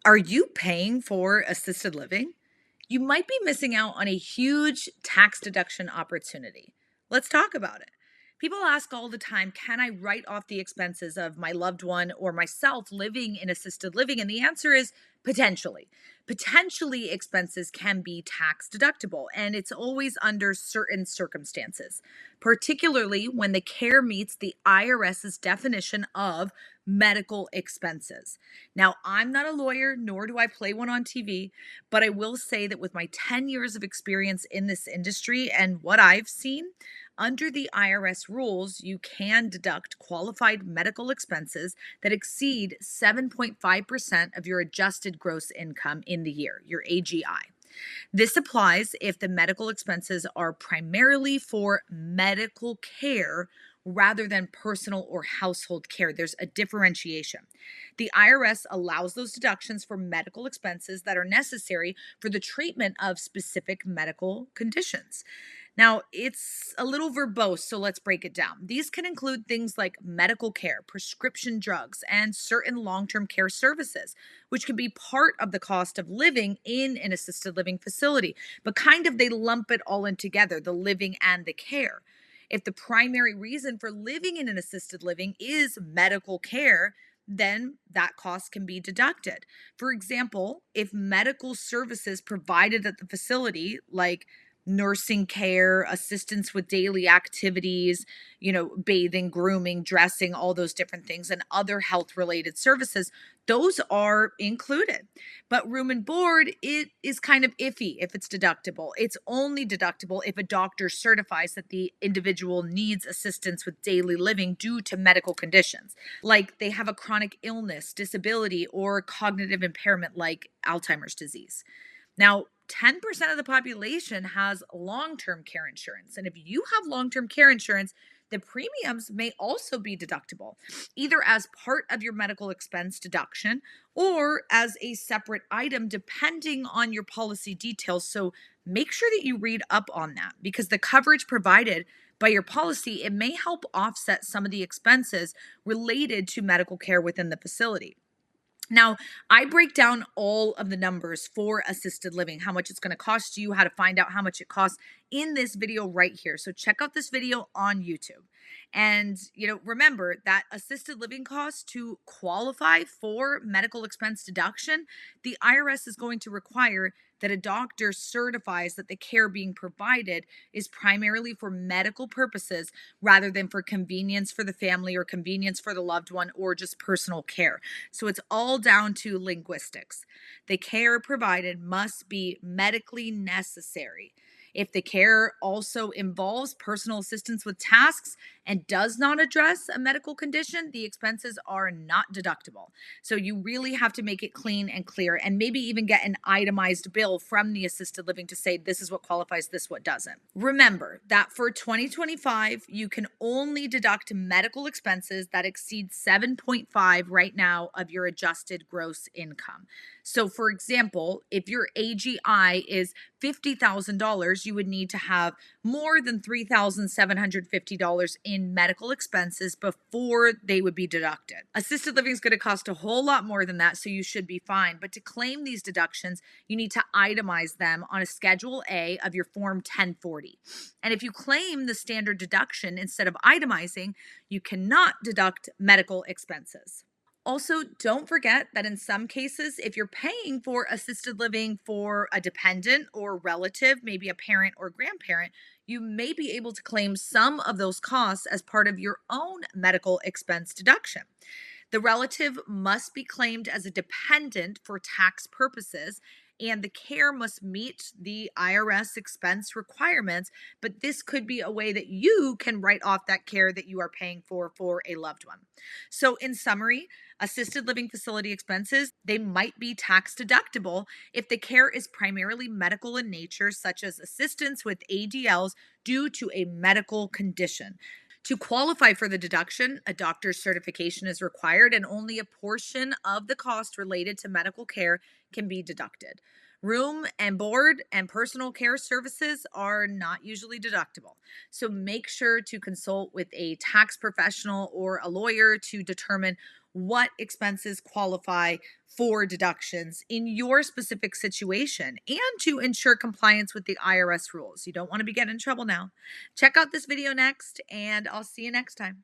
Are you paying for assisted living? You might be missing out on a huge tax deduction opportunity. Let's talk about it. People ask all the time, can I write off the expenses of my loved one or myself living in assisted living? And the answer is potentially. Potentially, expenses can be tax deductible, and it's always under certain circumstances, particularly when the care meets the IRS's definition of medical expenses. Now, I'm not a lawyer, nor do I play one on TV, but I will say that with my 10 years of experience in this industry and what I've seen, under the IRS rules, you can deduct qualified medical expenses that exceed 7.5% of your adjusted gross income in the year, your AGI. This applies if the medical expenses are primarily for medical care rather than personal or household care. There's a differentiation. The IRS allows those deductions for medical expenses that are necessary for the treatment of specific medical conditions. Now, it's a little verbose, so let's break it down. These can include things like medical care, prescription drugs, and certain long term care services, which can be part of the cost of living in an assisted living facility, but kind of they lump it all in together, the living and the care. If the primary reason for living in an assisted living is medical care, then that cost can be deducted. For example, if medical services provided at the facility, like nursing care, assistance with daily activities, bathing, grooming, dressing, all those different things, and other health related services, those are included. But room and board, it is kind of iffy if it's deductible. It's only deductible if a doctor certifies that the individual needs assistance with daily living due to medical conditions, like they have a chronic illness, disability, or cognitive impairment like Alzheimer's disease. Now, 10% of the population has long term care insurance. And if you have long term care insurance, the premiums may also be deductible, either as part of your medical expense deduction or as a separate item, depending on your policy details. So make sure that you read up on that because the coverage provided by your policy, it may help offset some of the expenses related to medical care within the facility. Now, I break down all of the numbers for assisted living, how much it's going to cost you, how to find out how much it costs in this video right here. So check out this video on YouTube. And, remember that assisted living costs to qualify for medical expense deduction, the IRS is going to require that a doctor certifies that the care being provided is primarily for medical purposes rather than for convenience for the family or convenience for the loved one or just personal care. So it's all down to linguistics. The care provided must be medically necessary. If the care also involves personal assistance with tasks and does not address a medical condition, the expenses are not deductible. So you really have to make it clean and clear and maybe even get an itemized bill from the assisted living to say this is what qualifies, this what doesn't. Remember that for 2025, you can only deduct medical expenses that exceed 7.5 right now of your adjusted gross income. So for example, if your AGI is $50,000, you would need to have more than $3,750 in medical expenses before they would be deducted. Assisted living is going to cost a whole lot more than that, so you should be fine. But to claim these deductions, you need to itemize them on a Schedule A of your Form 1040. And if you claim the standard deduction instead of itemizing, you cannot deduct medical expenses. Also, don't forget that in some cases, if you're paying for assisted living for a dependent or relative, maybe a parent or grandparent, you may be able to claim some of those costs as part of your own medical expense deduction. The relative must be claimed as a dependent for tax purposes, and the care must meet the IRS expense requirements, but this could be a way that you can write off that care that you are paying for a loved one. So in summary, assisted living facility expenses, they might be tax deductible if the care is primarily medical in nature, such as assistance with ADLs due to a medical condition. To qualify for the deduction, a doctor's certification is required and only a portion of the cost related to medical care can be deducted. Room and board and personal care services are not usually deductible. So make sure to consult with a tax professional or a lawyer to determine what expenses qualify for deductions in your specific situation and to ensure compliance with the IRS rules. You don't want to be getting in trouble now. Check out this video next, and I'll see you next time.